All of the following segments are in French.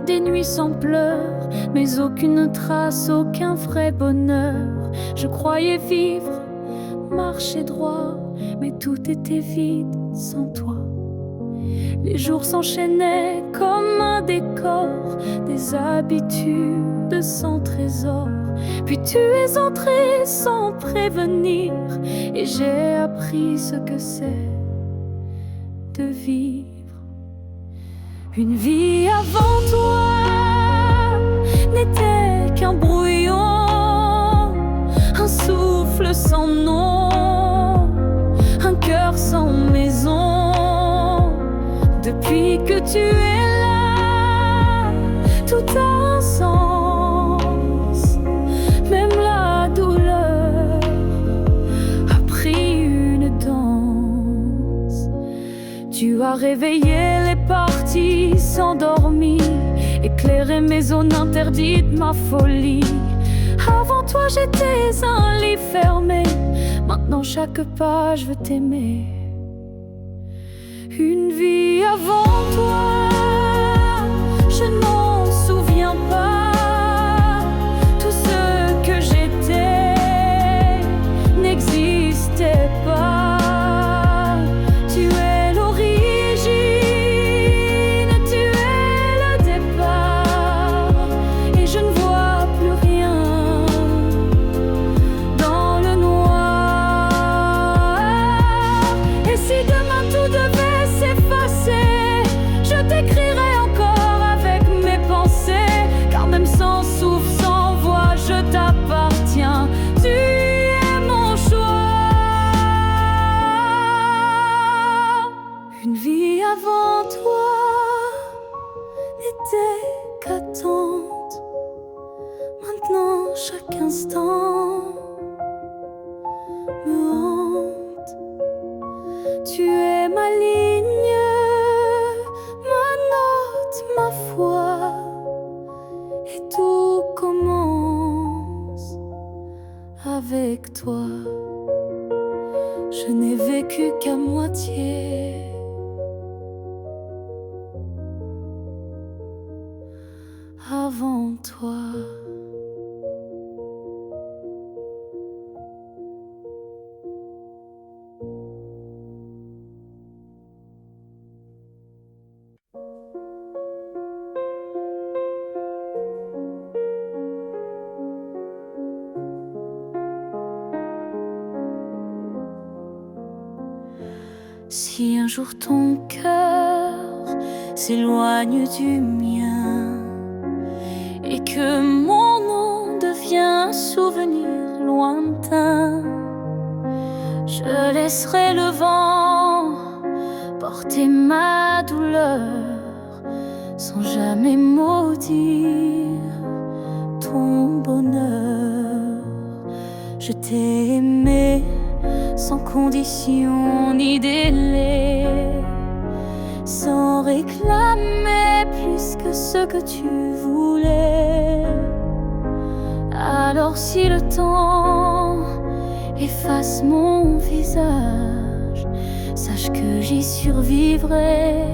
des nuits sans pleurs, mais aucune trace, aucun vrai bonheur. Je croyais vivre, marcher droit, mais tout était vide sans toi. Les jours s'enchaînaient comme un décor, des habitudes sans trésor. Puis tu es entré sans prévenir, et j'ai appris ce que c'est de vivre. Une vie avant toi n'était qu'un brouillon, un souffle sans nom, un cœur sans maison. Depuis que tu es là, tout a un sens. Même la douleur a pris une danse. Tu as réveillé les parties s'endormir, éclairer mes zones interdites, ma folie. Avant toi j'étais un livre fermé, maintenant chaque page veut t'aimer. Une vie avant toi, je n'en souviens pas. Tout ce que j'étais n'existait pas. Tu es l'origine, tu es le départ, et je ne vois plus rien dans le noir. Et si demain tout devait s'effacer, je t'écrirai encore avec mes pensées, car même sans souffle, sans voix, je t'appartiens. Tu es mon choix. Une vie avant toi n'était qu'attente. Maintenant chaque instant me hante. Tu es ma ligne, ma note, ma foi, et tout commence avec toi. Je n'ai vécu qu'à moitié. Avant toi. Si un jour ton cœur s'éloigne du mien et que mon nom devient un souvenir lointain, je laisserai le vent porter ma douleur sans jamais maudire ton bonheur. Je t'ai aimé sans condition ni délai, sans réclamer plus que ce que tu voulais. Alors si le temps efface mon visage, sache que j'y survivrai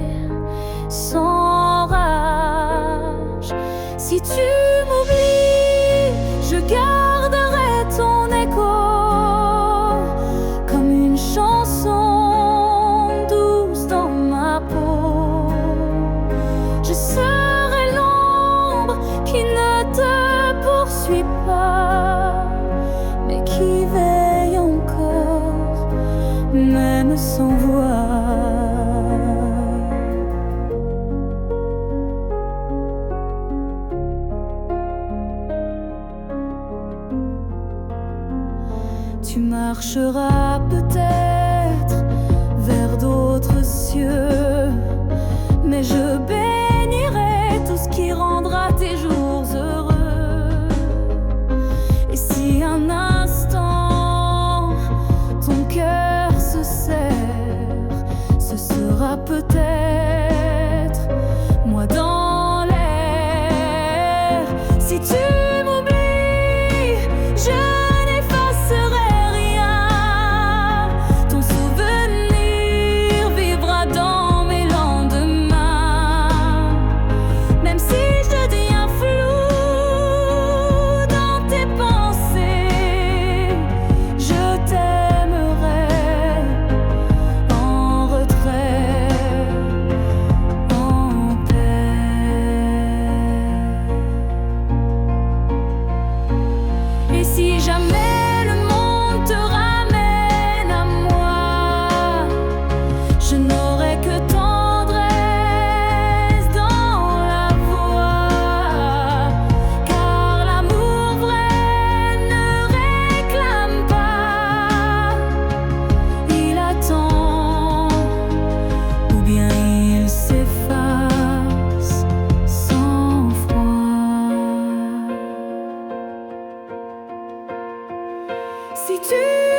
sans rage. Si tu m'oublies, je garderai ton écho comme une chanson douce dans ma peau. Je serai l'ombre qui ne te poursuit pas, mais qui veille encore, même sans voix. Tu marcheras peut-être vers d'autres cieux, mais je bénirai tout ce qui rendra tes jours heureux. Et si un instant ton cœur se serre, ce sera peut-être moi dans l'air. Si tu m'oublies, je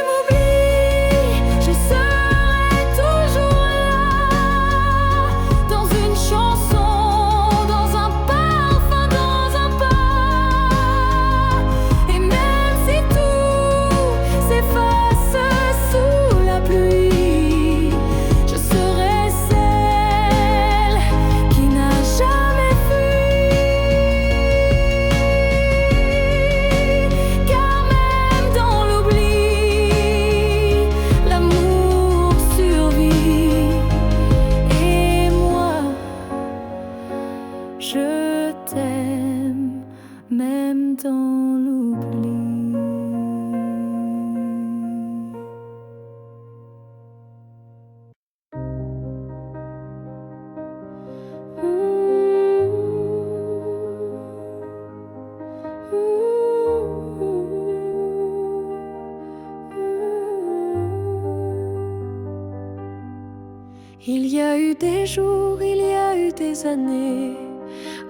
m'oublies, je serai toujours là, dans une chanson, dans un parfum, dans un pas. Et même si tout s'efface sous la pluie, je serai celle qui n'a jamais fui. Car même dans l'oubli, l'amour survit. Et moi, je t'aime, même dans l'oubli. Il y a eu des jours, il y a eu des années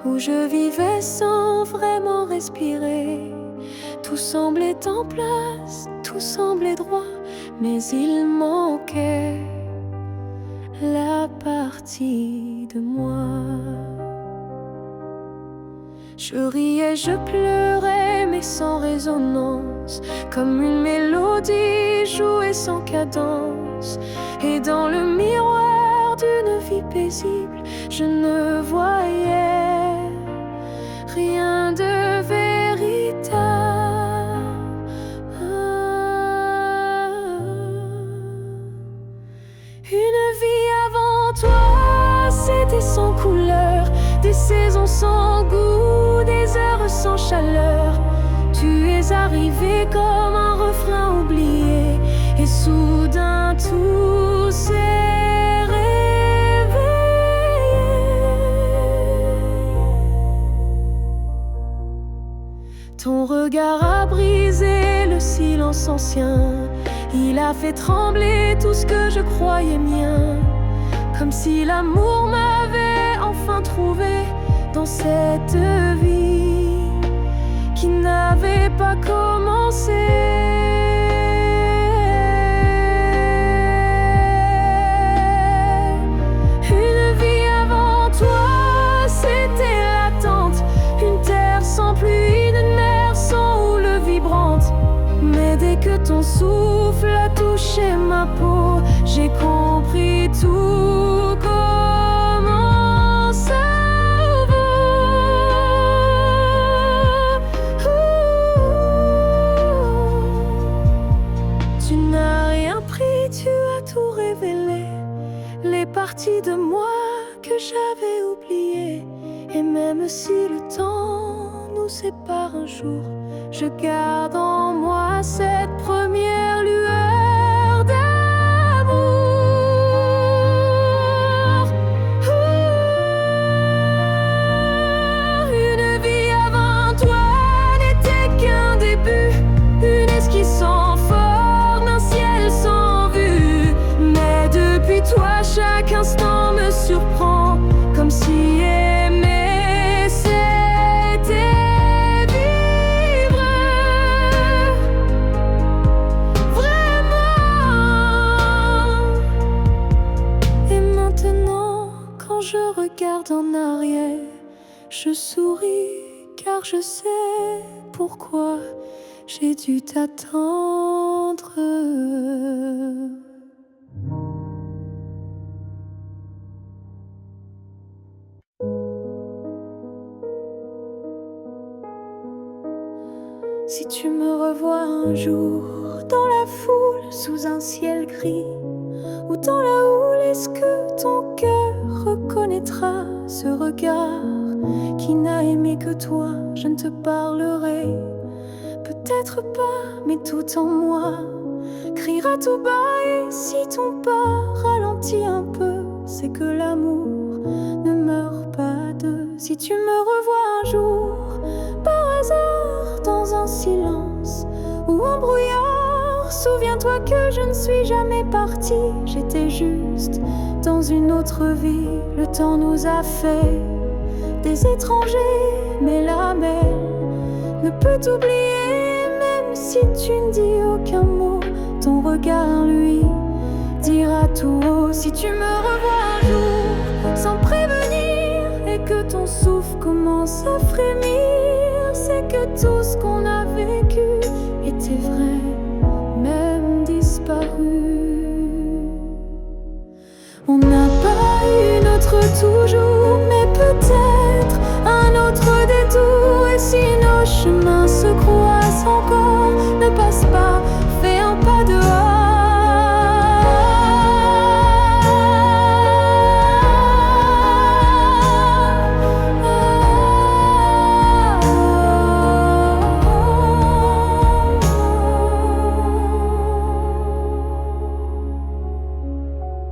où je vivais sans vraiment respirer. Tout semblait en place, tout semblait droit, mais il manquait la partie de moi. Je riais, je pleurais, mais sans résonance, comme une mélodie jouée sans cadence. Et dans le miroir d'une vie paisible, je ne voyais rien de véritable. Une vie avant toi, c'était sans couleur, des saisons sans goût, des heures sans chaleur. Tu es arrivé comme un refrain oublié, et soudain tout s'est réveillé. Ton regard a brisé le silence ancien, il a fait trembler tout ce que je croyais mien, comme si l'amour m'avait enfin trouvé dans cette vie qui n'avait pas commencé. Une vie avant toi, c'était l'attente, une terre sans pluie, une mer sans houle vibrante. Mais dès que ton souffle a touché ma peau, j'ai compris tout commence à nouveau. Tu n'as rien pris, tu as tout révélé, les parties de moi que j'avais oubliées. Et même si le temps nous sépare un jour, je garde en moi cette première lueur d'amour. Une vie avant toi n'était qu'un début, une esquisse sans forme, un ciel sans vue. Mais depuis toi, chaque instant me surprend, comme si aimer c'était vivre vraiment. Et maintenant, quand je regarde en arrière, je souris car je sais pourquoi j'ai dû t'attendre. Si tu me revois un jour dans la foule, sous un ciel gris, ou dans la houle, est-ce que ton cœur reconnaîtra ce regard qui n'a aimé que toi? Je ne te parlerai peut-être pas, mais tout en moi criera tout bas. Et si ton pas ralentit un peu, c'est que l'amour ne meurt pas de. Si tu me revois un jour par hasard dans un silence ou un brouillard, souviens-toi que je ne suis jamais partie. J'étais juste dans une autre vie. Le temps nous a fait des étrangers, mais la mer ne peut t'oublier. Même si tu ne dis aucun mot, regard lui dira tout haut: si tu me revois un jour sans prévenir et que ton souffle commence à frémir, c'est que tout ce qu'on a vécu était vrai, même disparu. On n'a pas eu notre toujours, mais peut-être un autre détour. Et si nos chemins se croisent encore, ne passe pas, fais un pas dehors.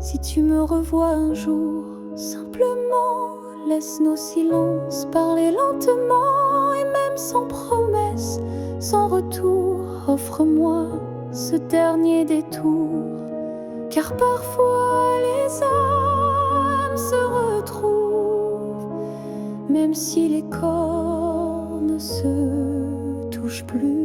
Si tu me revois un jour, simplement laisse nos silences parler lentement. Et même sans promesse, sans retour, offre-moi ce dernier détour. Car parfois les âmes se retrouvent, même si les corps ne se touchent plus.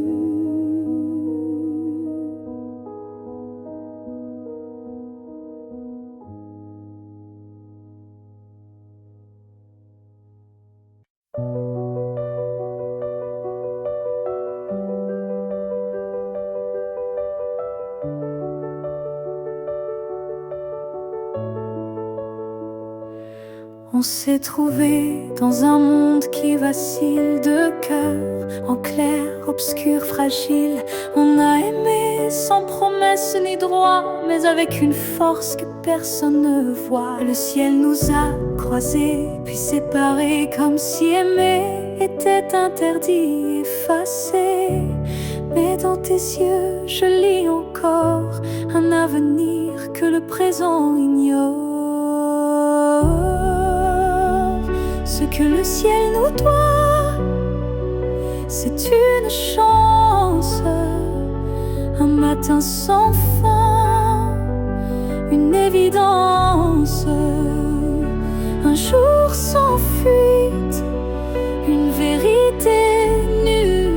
On s'est trouvé dans un monde qui vacille, de cœur en clair, obscur, fragile. On a aimé sans promesse ni droit, mais avec une force que personne ne voit. Le ciel nous a croisés, puis séparés, comme si aimer était interdit, effacé. Mais dans tes yeux, je lis encore un avenir que le présent ignore. Ce que le ciel nous doit, c'est une chance, un matin sans fin, une évidence, un jour sans fuite, une vérité nue,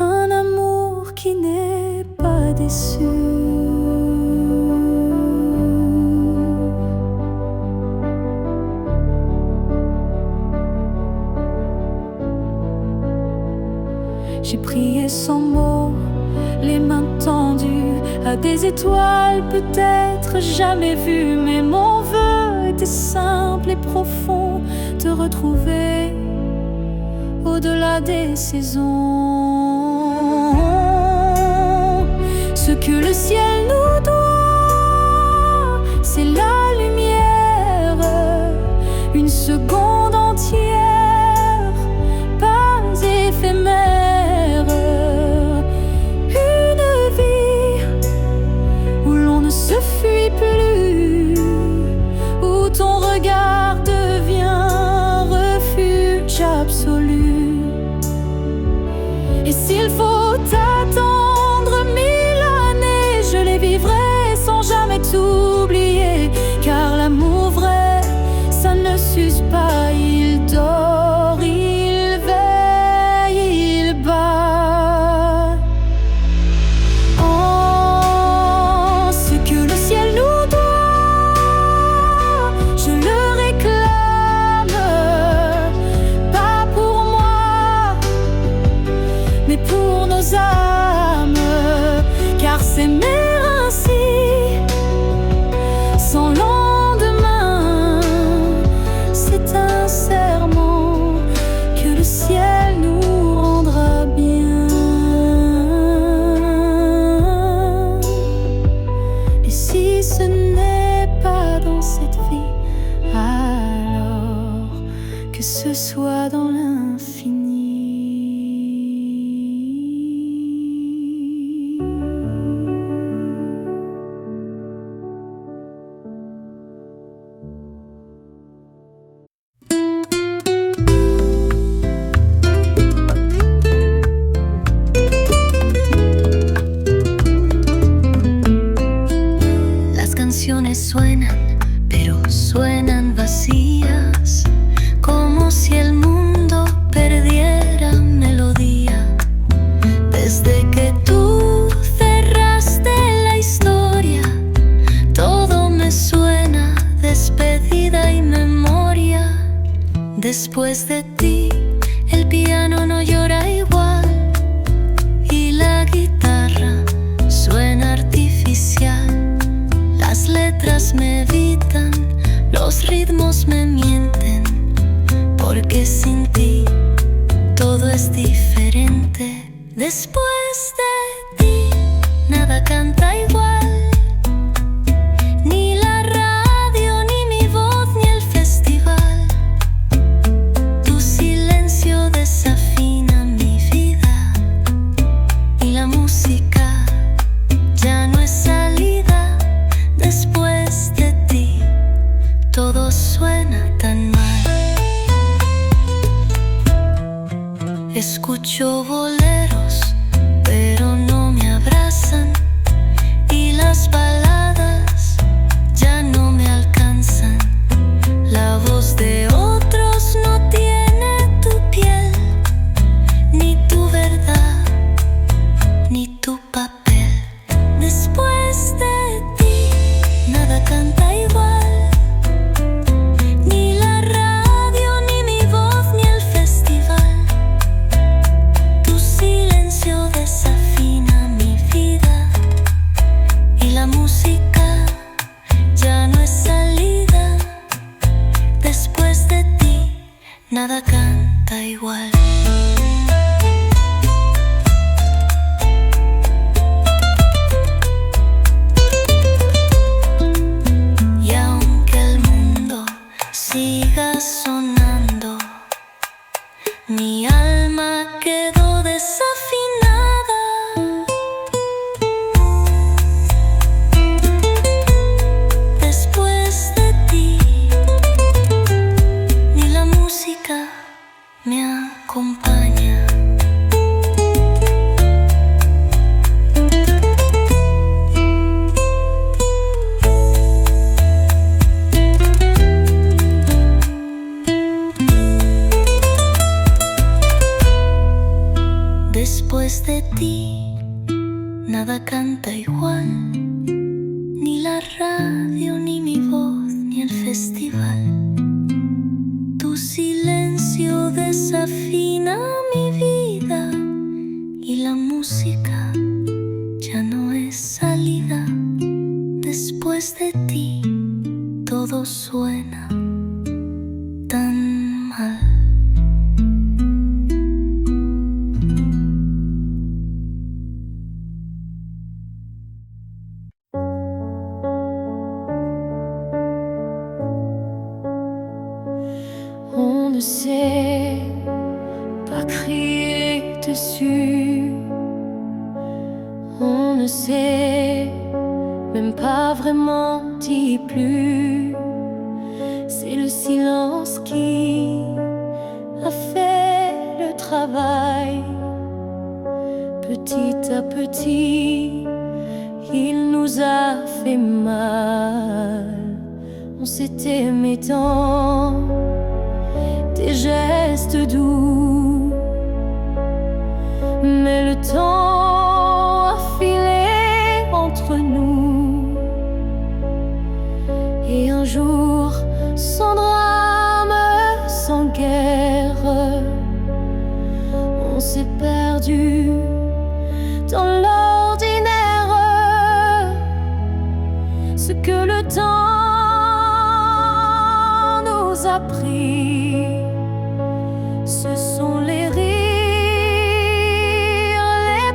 un amour qui n'est pas déçu. J'ai prié sans mots, les mains tendues à des étoiles peut-être jamais vues. Mais mon vœu était simple et profond, te retrouver au-delà des saisons. Ce que le ciel nous doit, c'est la lumière, une seconde entière, pas éphémère. Se fuit plus, où ton regard devient refuge absolu. Et s'il faut attendre 1000 années, je les vivrai sans jamais t'oublier. Car l'amour vrai, ça ne s'use pas, il dort, il veille, il bat. Car s'aimer ainsi, sans lendemain, c'est un serment que le ciel nous rendra bien. Et si ce n'est pas dans cette vie, alors que ce soit dans l'infini. Suenan, pero suenan vacías, como si el mundo perdiera melodía. Desde que Después de ti, el piano no llora igual y la guitarra suena artificial. Las letras me evitan, los ritmos me mienten, porque sin ti todo es diferente. Después de ti, nada canta igual, ni la radio, ni mi voz, ni el festival. Tu silencio desafina mi vida y la música ya no es salida. Después de ti, todo suena tan mal. Escucho boleros, pero no me abrazan, y las baladas ya no me alcanzan. La voz de otros no tiene tu piel, ni tu verdad, ni tu papel. Después de ti, nada canta igual, ni la radio, ni mi voz, ni el festival. Tu silencio desafina mi vida y la música ya no es salida. Después de ti, nada canta igual. Y aunque el mundo siga sonando, mi alma quedó desafinada. Después de ti, ni la música me acompaña. Después de ti, nada canta igual, ni la radio, ni mi voz, ni el festival. Tu silencio desafina mi vida y la música ya no es salida. Después de ti, todo suena tan mal. On ne sait pas crier dessus, on ne sait même pas vraiment dire plus. C'est le silence qui a fait le travail. Petit à petit, il nous a fait mal. On s'est aimé tant, des gestes doux, mais le temps a filé entre nous. Et un jour, sans drame, sans guerre, on s'est perdu dans l'ordinaire. Ce que le temps nous a pris, ce sont les rires, les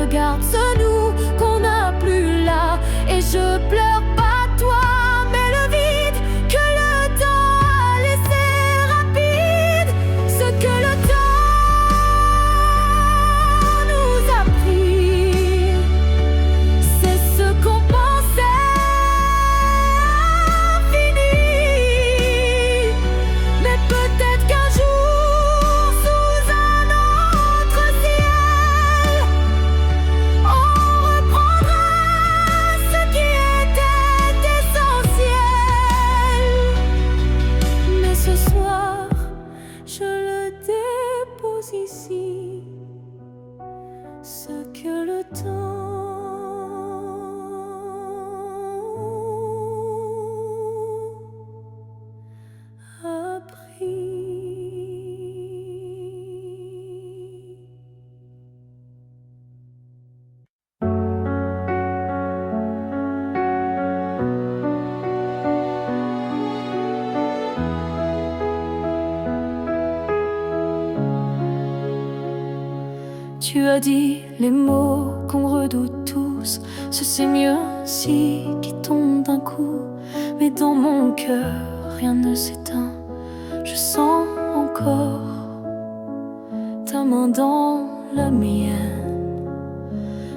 regarde-nous qu'on n'a plus là. Et je pleure pas toi, mais le vide que le temps a laissé rapide. Ce que le temps nous a pris, c'est ce qu'on pensait fini. Mais peut-être qu'un jour, sous un autre ciel, on reprendra ce qui était essentiel. Mais ce soir, je le dépose ici, ce que le temps a pris. Tu as dit les mots qu'on redoute tous, c'est mieux ainsi qui tombe d'un coup. Mais dans mon cœur, rien ne s'éteint. Je sens encore ta main dans la mienne.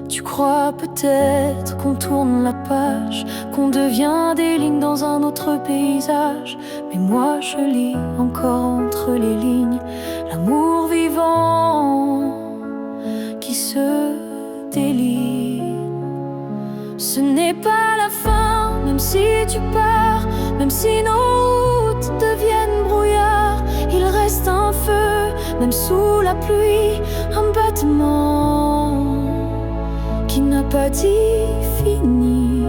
Tu crois peut-être qu'on tourne la page, qu'on devient des lignes dans un autre paysage. Mais moi je lis encore entre les lignes l'amour vivant qui se délie. Ce n'est pas la fin, même si tu pars, même si nos routes deviennent brouillard. Il reste un feu, même sous la pluie, un battement qui n'a pas dit fini.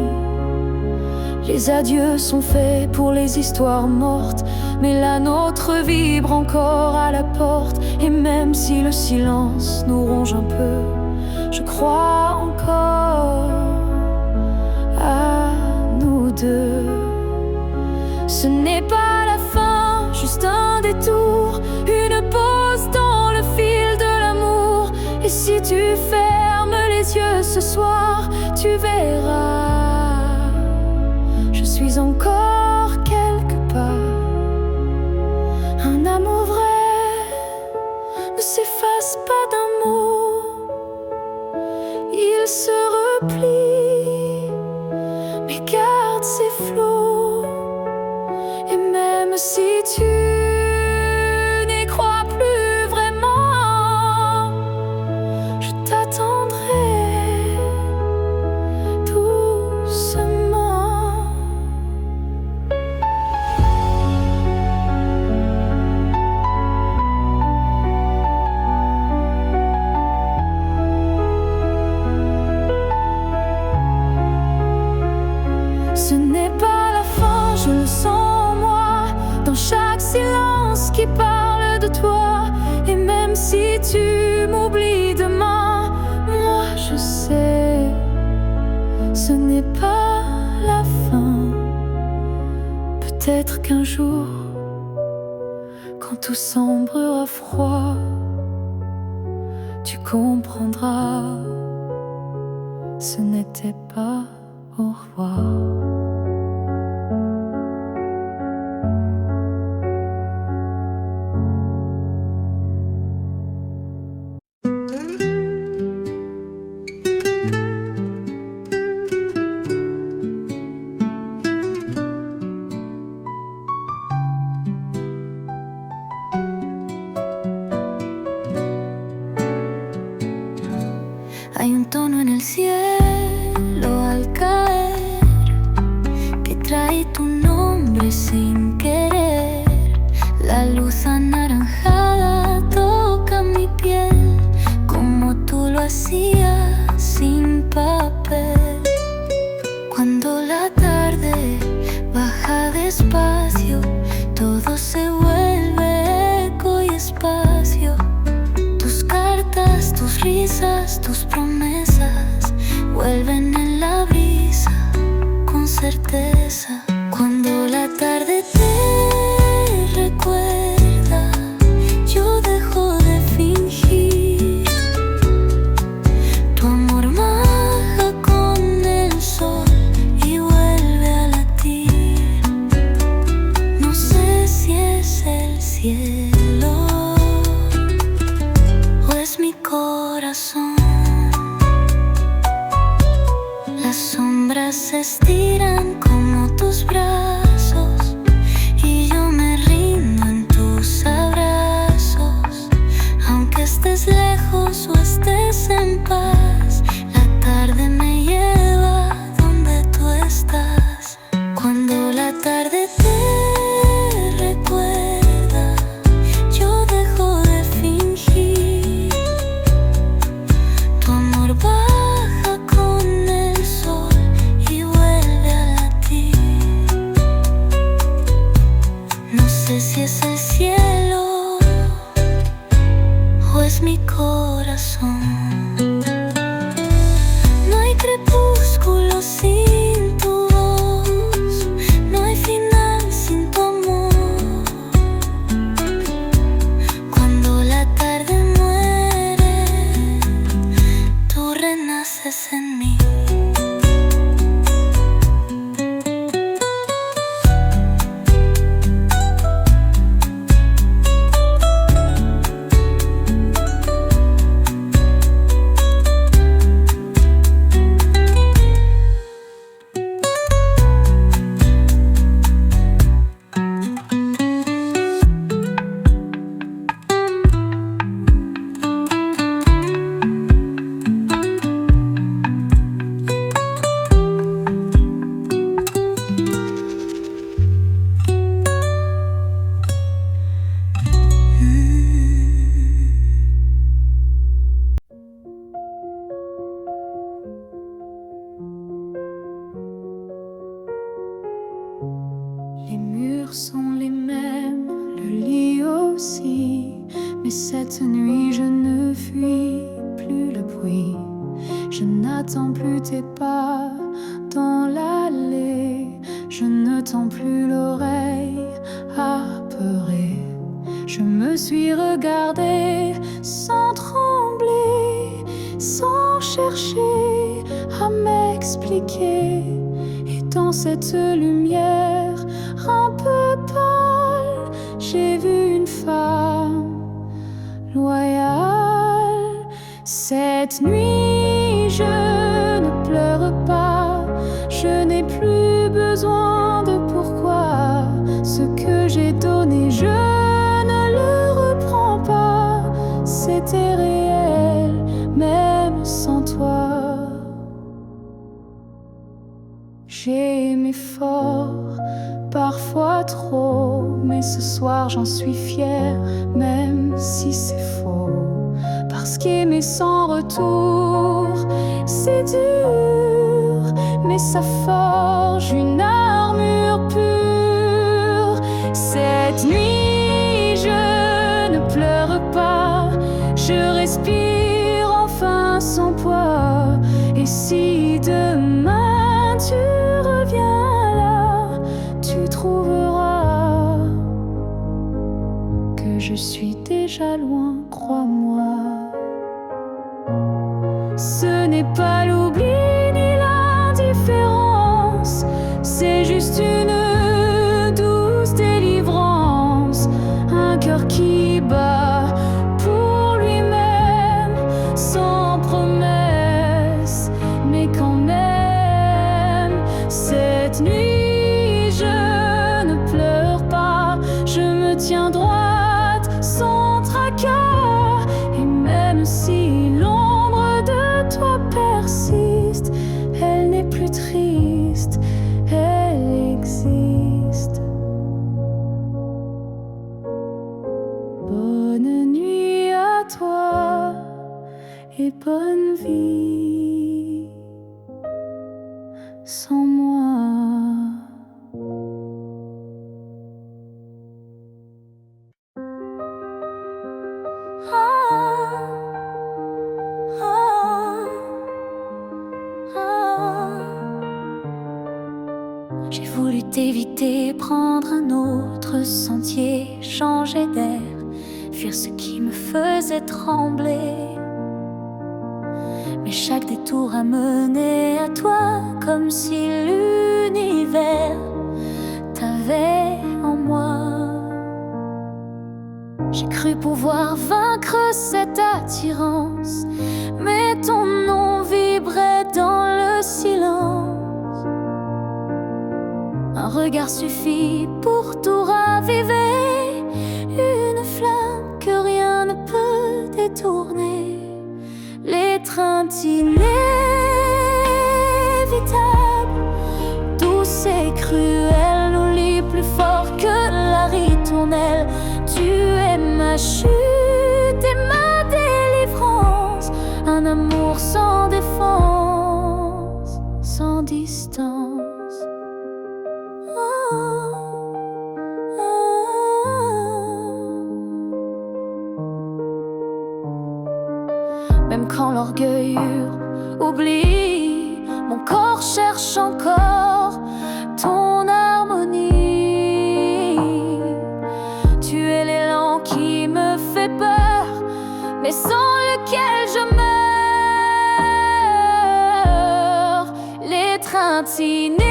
Les adieux sont faits pour les histoires mortes, mais la nôtre vibre encore à la porte. Et même si le silence nous ronge un peu, je crois encore à nous deux. Ce n'est pas la fin, juste un détour, une pause dans le fil de l'amour. Et si tu fermes les yeux ce soir, tu verras, je suis encore quelque part. Un amour vrai ne s'efface pas d'un mot, il se replie, mais garde ses flots. Et même si tu n'y crois plus vraiment, je t'attendrai doucement. Ce n'est pas la fin, je le sens en moi, dans chaque silence qui parle de toi. Et même si tu m'oublies demain, moi je sais, ce n'est pas la fin. Peut-être qu'un jour, quand tout semblera froid, tu comprendras, ce n'était pas au revoir. Hay un tono en el cielo al caer que trae tu nombre sin querer. La luz anaranjada toca mi piel como tú lo hacías sin papel. Cuando la tarde baja despacio, todo se vuelve eco y espacio. Tus cartas, tus risas, tus promesas vuelven en la brisa con certeza. Cuando la tarde te recuerda, yo dejo de fingir. Tu amor se estiran como tus brazos y yo me rindo en tus abrazos. Aunque estés lejos o estés en paz, la tarde me lleva donde tú estás. Cuando la tarde te recuerda, yo dejo de fingir. Tu amor baja con el sol y vuelve a latir. No sé si es el cielo o es mi corazón. No hay crepúsculo sin tu voz, no hay final sin tu amor. Cuando la tarde muere, tú renaces en mí. Les murs sont les mêmes, le lit aussi. Mais cette nuit je ne fuis plus le bruit. Je n'attends plus tes pas dans l'allée. Je ne tends plus l'oreille apeurée. Je me suis regardée sans trembler, sans chercher à m'expliquer. Et dans cette lumière un peu pâle, j'ai vu une femme loyale. Cette nuit, je ne pleure pas, je n'ai plus besoin de pourquoi. Ce que j'ai donné, je ne le reprends pas. C'était réel, même sans toi. J'ai aimé fort, parfois trop, mais ce soir j'en suis fière, même si c'est faux. Parce qu'aimer sans retour, c'est dur, mais ça forge une armure pure. Cette nuit, je ne pleure pas, je respire enfin sans poids. Et si demain tu reviens là, tu trouveras que je suis déjà loin, crois-moi. Ce n'est pas l'oubli ni l'indifférence, c'est juste une douce délivrance. Un cœur qui bat pour lui-même, sans promesse, mais quand même. Cette nuit, je ne pleure pas, je me tiens droite sans tracas. Et même si l'ombre de toi persiste, elle n'est plus triste, elle existe. Bonne nuit à toi et bonne vie sans moi. J'ai voulu t'éviter, prendre un autre sentier, changer d'air, fuir ce qui me faisait trembler. Mais chaque détour a mené à toi, comme si l'univers t'avait en moi. J'ai cru pouvoir vaincre cette attirance, mais ton nom vibrait dans le silence. regard suffit pour tout raviver, une flamme que rien ne peut détourner. L'étreinte inévitable, douce et cruelle, nous lie plus fort que la ritournelle. Tu es ma chute et ma délivrance, un amour sans défense, sans distance. Même quand l'orgueil oublie, mon corps cherche encore ton harmonie. Tu es l'élan qui me fait peur, mais sans lequel je meurs. L'étreinte inévitable,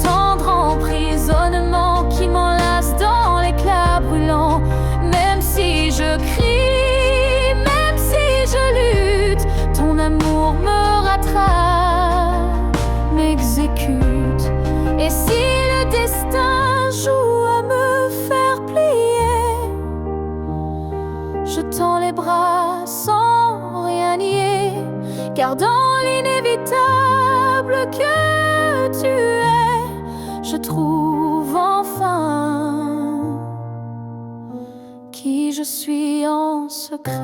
tendre emprisonnement qui m'enlace dans l'éclat brûlant. Même si je crie, même si je lutte, ton amour me rattrape, m'exécute. Et si le destin joue à me faire plier, je tends les bras sans rien nier, car dans l'inévitable que tu es, je trouve enfin qui je suis en secret.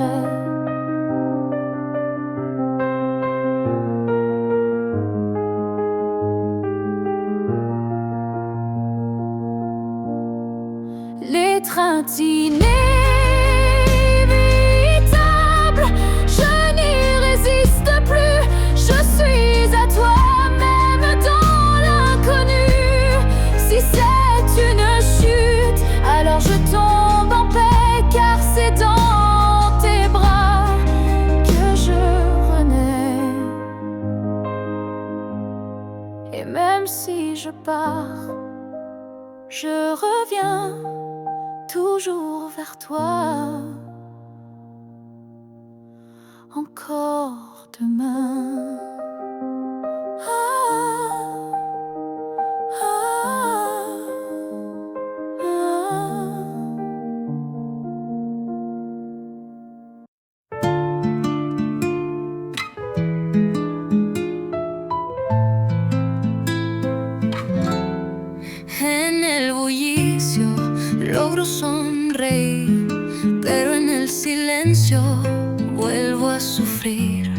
L'étreinte inévitable, je n'y résiste plus. Je suis à toi, même dans l'inconnu. Si c'est une chute, alors je tombe en paix, car c'est dans tes bras que je renais. Et même si je pars, je reviens toujours vers toi, encore demain. En el bullicio logro sonreír, pero en el silencio vuelvo a sufrir.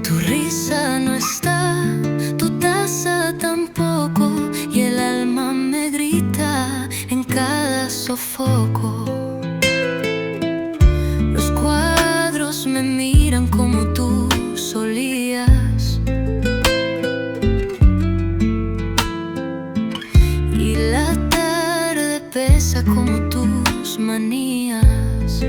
Tu risa no está, tu taza tampoco, y el alma me grita en cada sofoco. Los cuadros me miran como tú solías, y la tarde pesa como tus manías.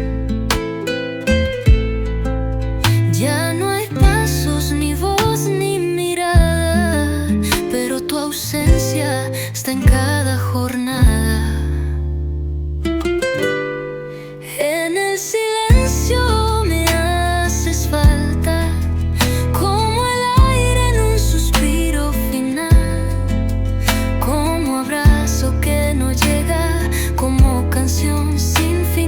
Ya no hay pasos, ni voz, ni mirada, pero tu ausencia está en cada jornada. En el silencio me haces falta, como el aire en un suspiro final, como abrazo que no llega, como canción sin fin.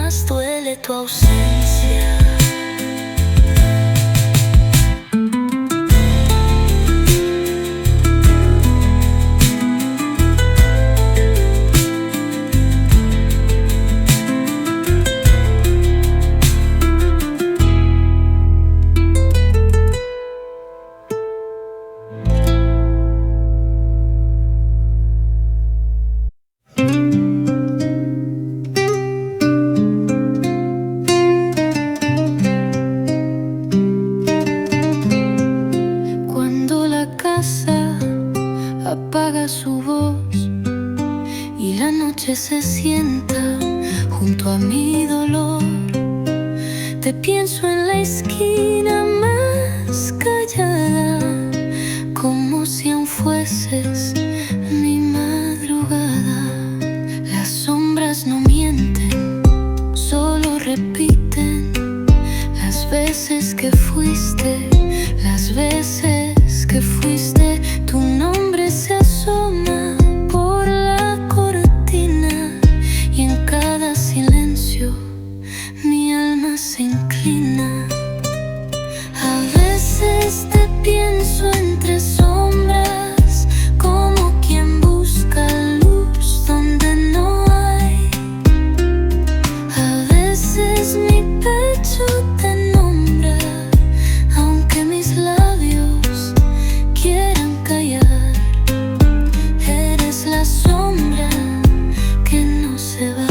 más duele tu ausencia. Apaga su voz y la noche se sienta junto a mi dolor. Te pienso en la esquina más callada, como si aún fueses mi madrugada. Las sombras no mienten, solo repiten las veces que fuiste, las veces que fuiste. Tu nombre se asoma por la cortina y en cada silencio mi alma se inclina. A veces te pienso entre sombras, como quien busca luz donde no hay. A veces mi pecho te nombra, aunque mis labios quieran callar. Eres la sombra que no se va.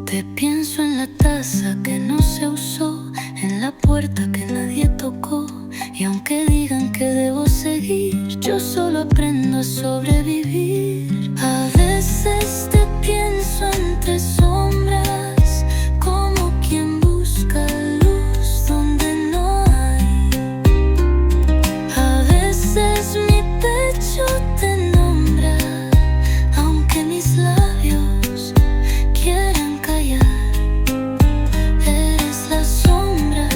Te pienso en la taza que no se usó, en la puerta que nadie tocó. Y aunque digan que debo seguir, yo solo aprendo a sobrevivir. A veces te pienso entre sombras, como quien busca luz donde no hay. A veces mi pecho te nombra, aunque mis labios quieran callar. Eres la sombra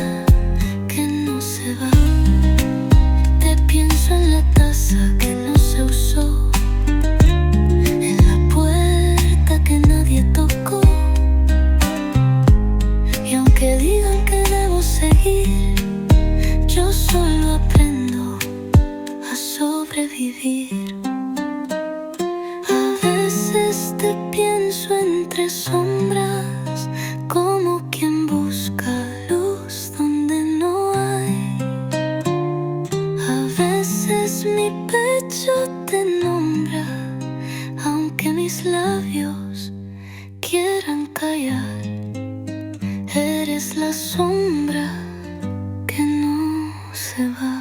que no se va. Te pienso en la taza que no se usó, en la puerta que nadie tocó. Y aunque digan que debo seguir, yo solo aprendo a sobrevivir. A veces te pienso entre sombras, como quien busca luz donde no hay. A veces mi pecho te nombra, aunque mis labios quieran callar. Eres la sombra que no se va.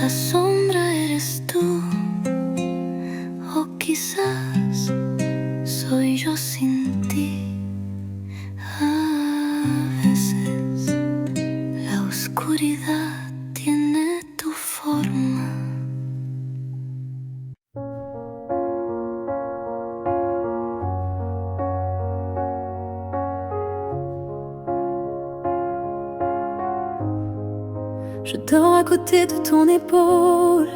La sombra eres tú, o quizás soy yo sin ti. A veces la oscuridad tiene tu forma. Je dors à côté de ton épaule,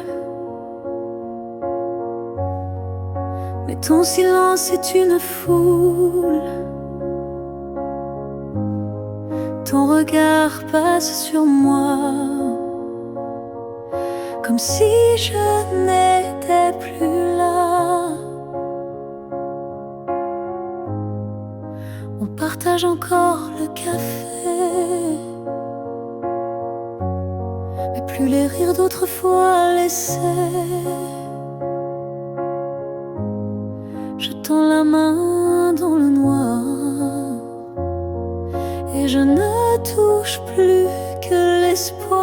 mais ton silence est une foule. Ton regard passe sur moi, comme si je n'étais plus là. On partage encore le café, mais plus les rires d'autrefois laissés. Je tends la main dans le noir et je ne touche plus que l'espoir.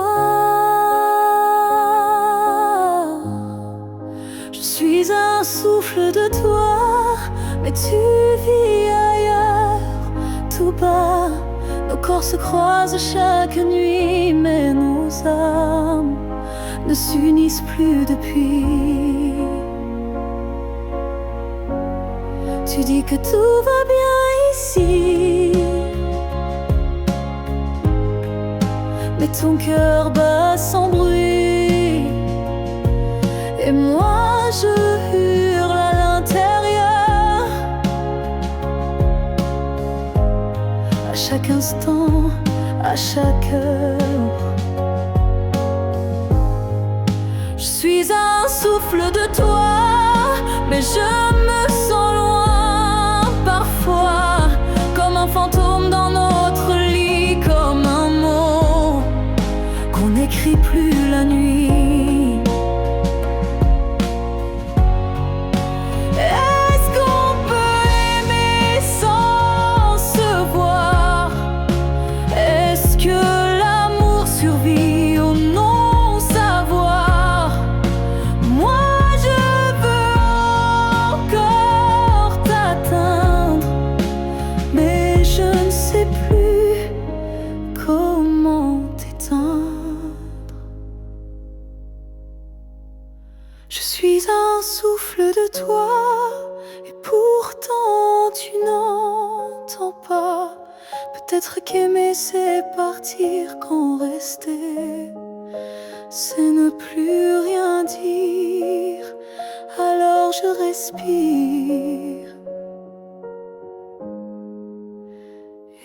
Je suis un souffle de toi, mais tu vis ailleurs, tout bas. Nos corps se croisent chaque nuit, mais nos âmes ne s'unissent plus depuis. Tu dis que tout va bien ici, mais ton cœur bat sans bruit. instant, à chaque heure. Je suis un souffle de toi, mais je me sens loin parfois, comme un fantôme dans notre lit, comme un mot qu'on n'écrit plus la nuit. Est-ce qu'on peut aimer sans se voir? Est-ce que l'amour survit au non-savoir? Moi je veux encore t'atteindre, mais je ne sais plus comment t'éteindre. Je suis un souffle de toi, et pourtant tu n'entends pas. Peut-être qu'aimer c'est partir, quand rester c'est ne plus rien dire. Alors je respire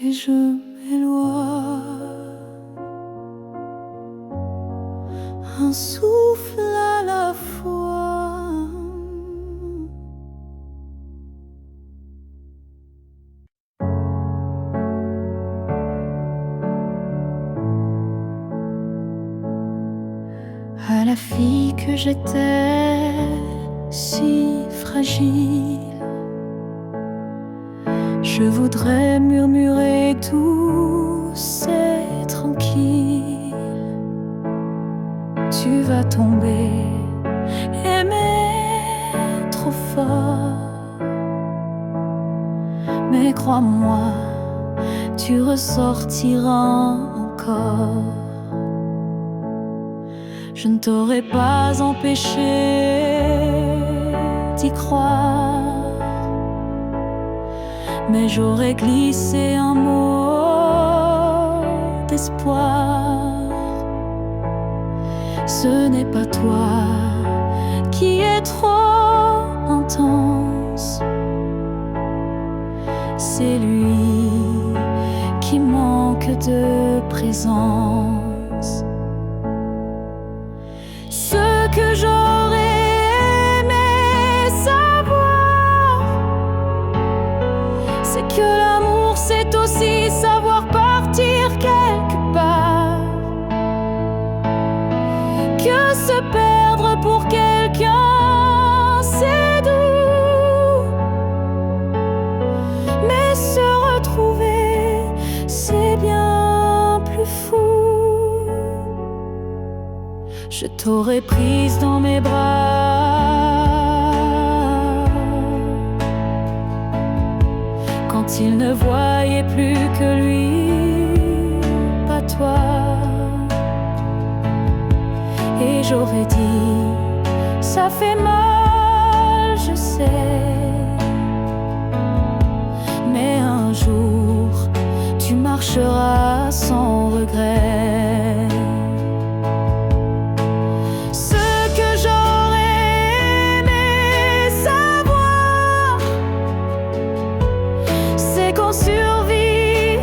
et je m'éloigne, un souffle à la fois. À la fille que j'étais, si fragile, je voudrais murmurer douce et tranquille. Tu vas tomber, aimer trop fort, mais crois-moi, tu ressortiras encore. Je ne t'aurais pas empêché d'y croire, mais j'aurais glissé un mot d'espoir. Ce n'est pas toi qui es trop intense, c'est lui qui manque de présence. Ce que j'aurais aimé savoir, c'est que l'amour c'est aussi savoir partir quelque part, que se perdre pour quelqu'un c'est doux, mais se retrouver c'est bien plus fou. Je t'aurais prise dans mes bras quand il ne voyait plus que lui, pas toi. Et j'aurais dit, ça fait mal, je sais, mais un jour tu marcheras sans regret. Survie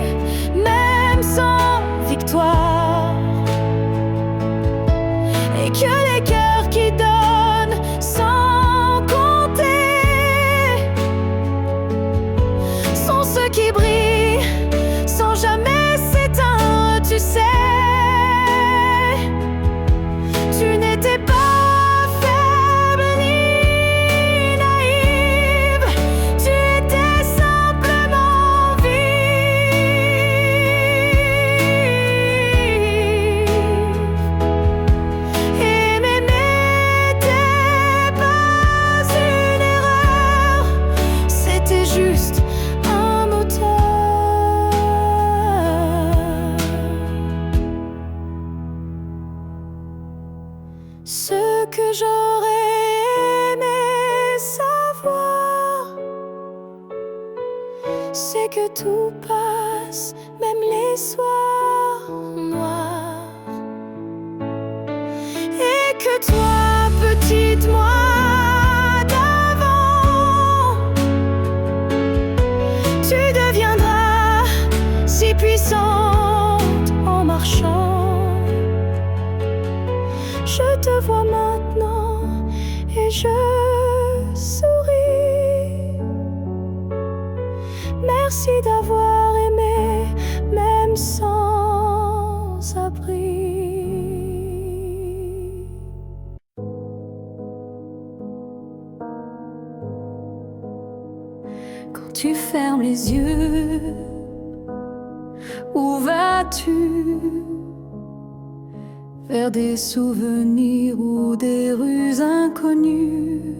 même sans victoire, et que les cœurs qui donnent sans compter sont ceux qui brillent sans jamais s'éteindre. Tu sais, tu n'étais pas faible ni naïve, tu étais simplement aimer n'était pas une erreur, c'était juste un moteur. Ce que j'aurais aimé savoir, c'est que tout passe, même les soirs noirs, et que toi, petite moi d'avant, tu deviendras si puissant te vois maintenant et je souris. Merci d'avoir aimé, même sans abri. Quand tu fermes les yeux, où vas-tu? Vers des souvenirs ou des rues inconnues?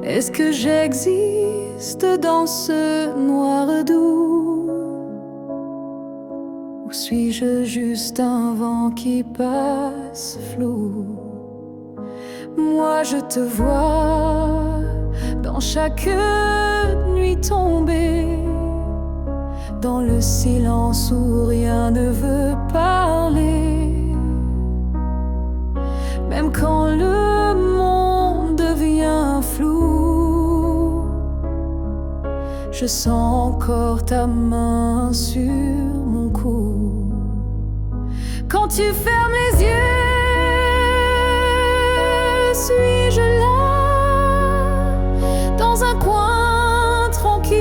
Est-ce que j'existe dans ce noir doux? Ou suis-je juste un vent qui passe flou? Moi je te vois dans chaque nuit tombée, dans le silence où rien ne veut parler. Même quand le monde devient flou, je sens encore ta main sur mon cou. Quand tu fermes les yeux, suis-je là, dans un coin tranquille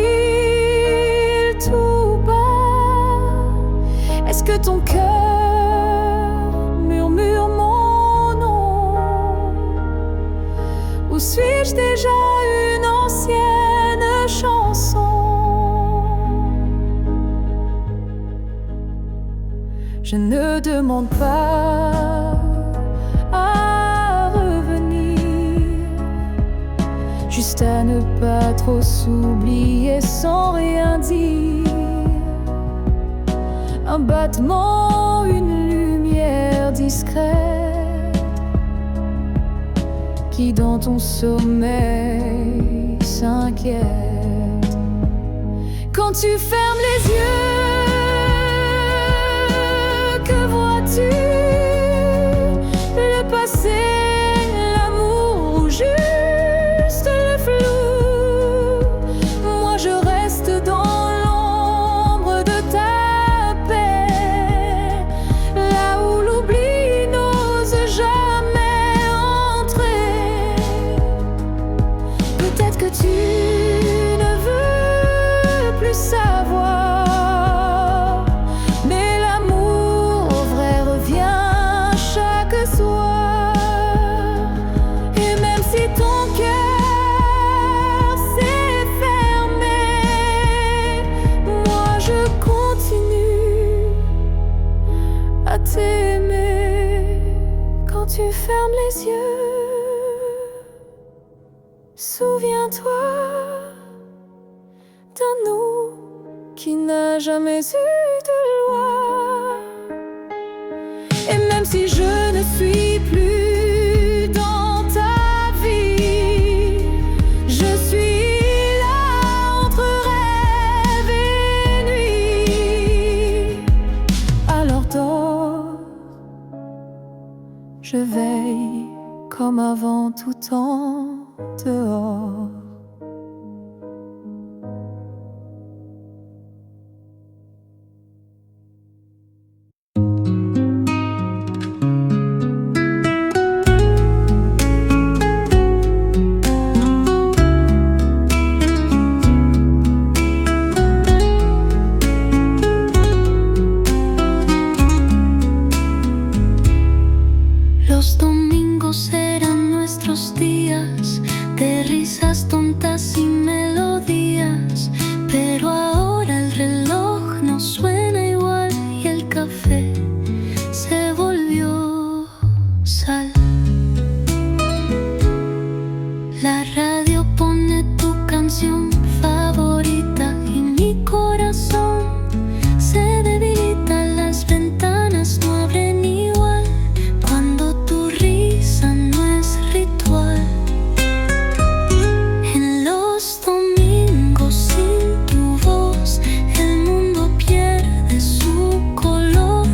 tout bas? Est-ce que ton cœur murmure mon nom? Ou suis-je déjà une ancienne chanson? Je ne demande pas à revenir, juste à ne pas trop s'oublier sans rien dire. Un battement, une lumière discrète qui dans ton sommeil s'inquiète. Quand tu fermes les yeux, que vois-tu? Le passé, l'amour ou juste le flou? Moi je reste dans l'ombre de ta paix, là où l'oubli n'ose jamais entrer. Peut-être que tu ne veux plus savoir, mais l'amour vrai revient chaque soir. Et même si ton cœur s'est fermé, moi je continue à t'aimer. Quand tu fermes les yeux, souviens-toi d'un nous qui n'a jamais eu de loi. Et même si je ne suis plus dans ta vie, je suis là entre rêve et nuit. Alors dors, je veille comme avant tout temps dehors. Los domingos eran nuestros días de risas tontas y melodías, pero ahora el reloj no suena igual y el café se volvió sal. La radio pone tu canción favorita y mi corazón se debilita, las ventanas no abren igual cuando tu risa no es ritual. En los domingos sin tu voz el mundo pierde su color,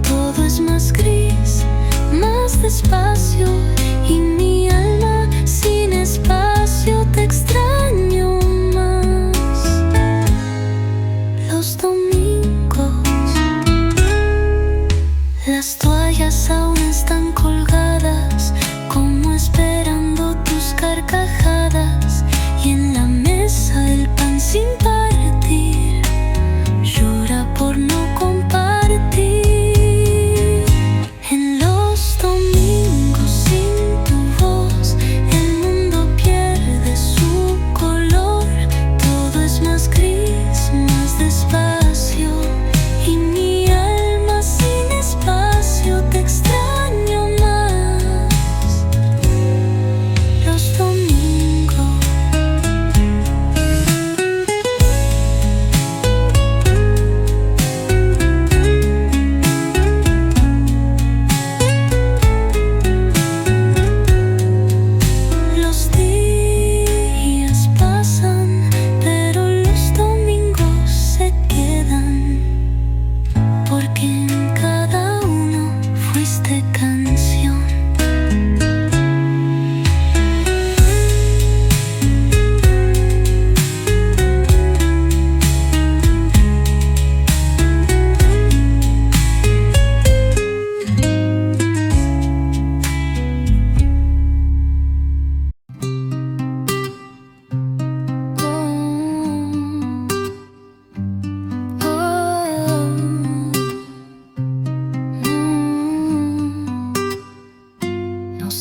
todo es más gris, más despacio, y mi alma sin espacio te extraño más. Los domingos, las toallas aún están colgadas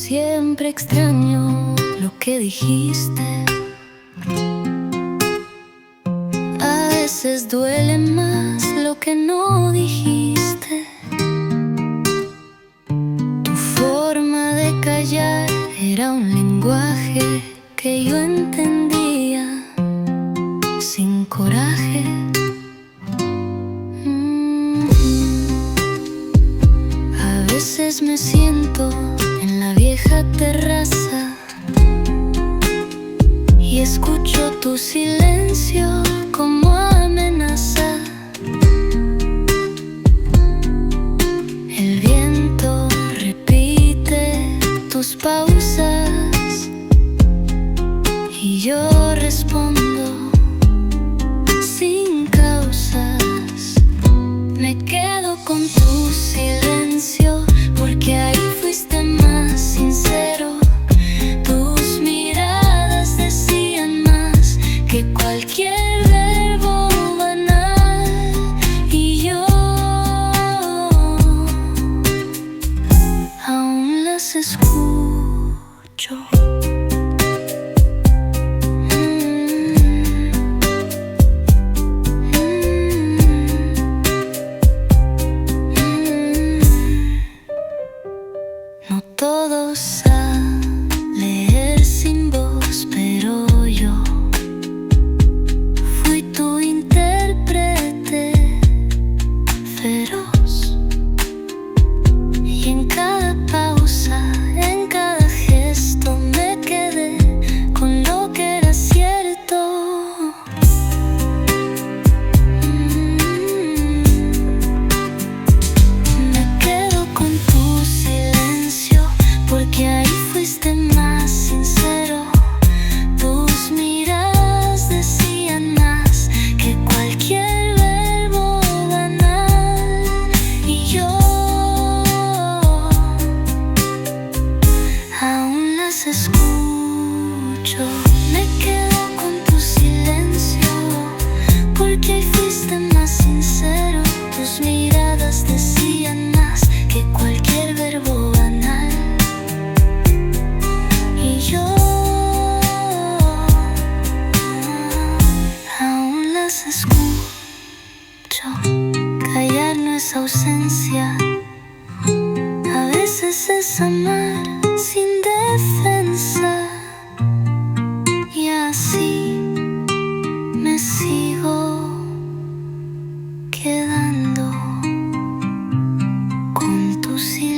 siempre extraño lo que dijiste. A veces duele más lo que no dijiste. Tu forma de callar era un lenguaje que yo entendía sin coraje. A veces me siento en la vieja terraza y escucho tu silencio como amenaza. El viento repite tus pausas y yo respondo sin causas. Me quedo con tu silencio porque ahí fuiste más sincero. Tus miradas decían más que cualquier verbo banal. Y yo aún las escucho. No todos saben leer sin voz, pero yo fui tu intérprete feroz. Y en cada pausa, en cada gesto, me quedé con lo que era cierto. Me quedo con tu silencio porque ahí fuiste más sincero. Tus miradas decían más que cualquier verbo banal. Y yo aún las escucho. Me quedo con tu silencio porque ahí fuiste más sincero. Tus miradas decían más que cualquier verbo banal. Y yo aún las escucho. Callar no es ausencia, a veces es amar sin defensa. Y así me sigo quedando con tu silencio.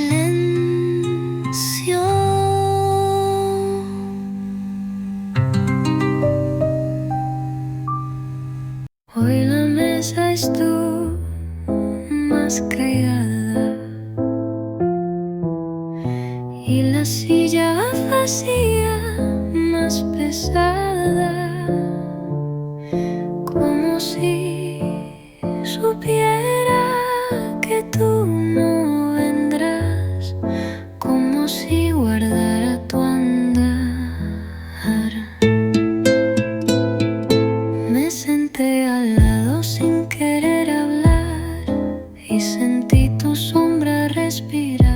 Hoy la mesa estuvo más callada y la silla vacía más pesada, como si supiera que tú no vendrás, como si guardara tu andar. Me senté al lado sin querer hablar y sentí tu sombra respirar.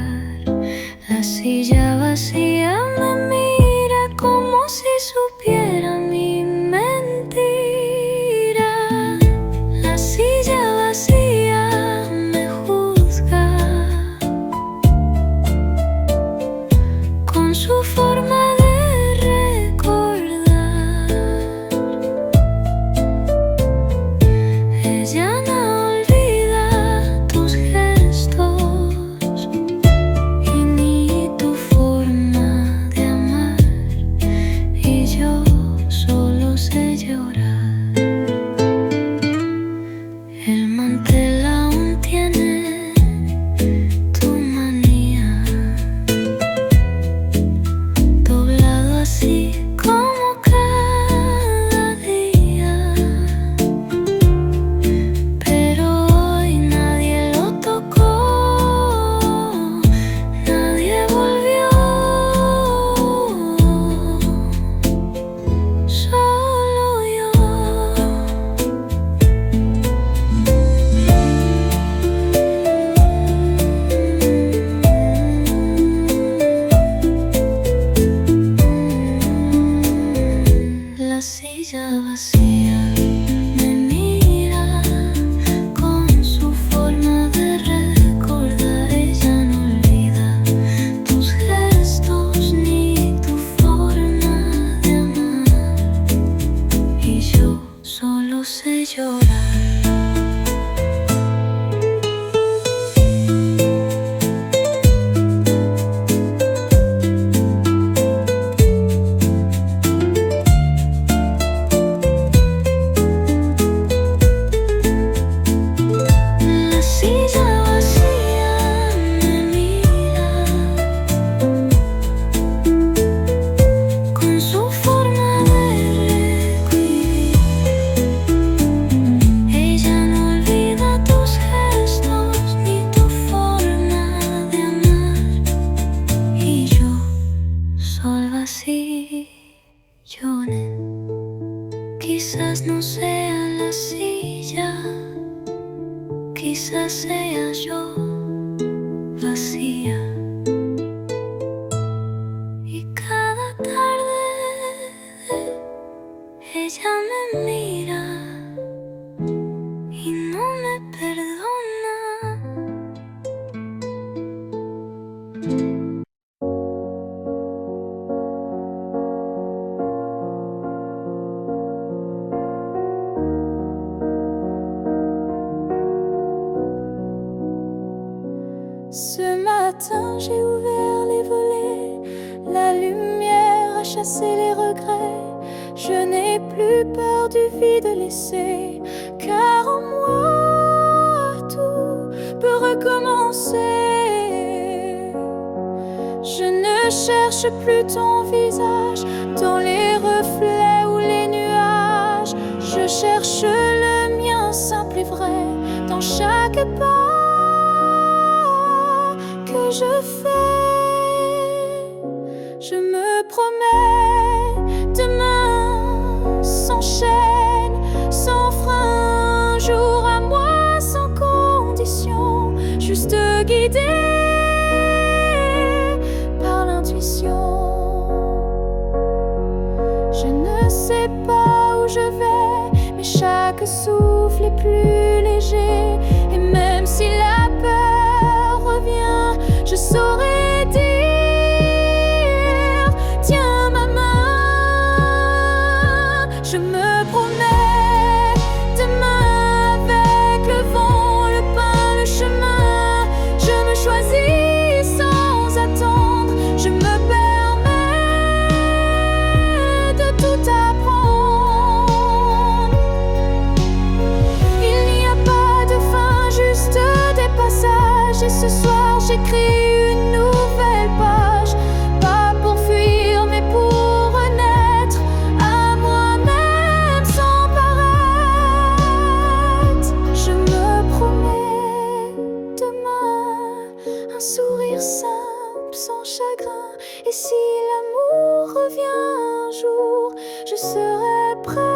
La silla vacía me mira como si supiera mi mentira. La silla vacía me juzga con su forma de recordar. Ella no olvida tus gestos y ni tu forma de amar. Y yo solo sé llorar. El mantel aún tiene tu manía. Quizás no sea la silla, quizás sea yo vacía. Y cada tarde ella me mira y no me perdona. Ce matin, j'ai ouvert les volets, la lumière a chassé les regrets. Je n'ai plus peur du vide laissé, car en moi tout peut recommencer. Je ne cherche plus ton visage dans les reflets ou les nuages. Je cherche le mien simple et vrai dans chaque pas que je fais. Je me promets demain sans chaîne, sans frein, jour à moi sans condition, juste guidé par l'intuition. Je ne sais pas où je vais, mais chaque souffle est plus léger. Et même si la peur revient, je saurais dire, tiens ma main. Je me promets demain avec le vent, le pain, le chemin. Je me choisis sans attendre, je me permets de tout apprendre. Il n'y a pas de fin, juste des passages. Et ce soir j'écris une nouvelle page, pas pour fuir mais pour renaître à moi-même sans paraître. Je me promets demain un sourire simple sans chagrin. Et si l'amour revient un jour, je serai prête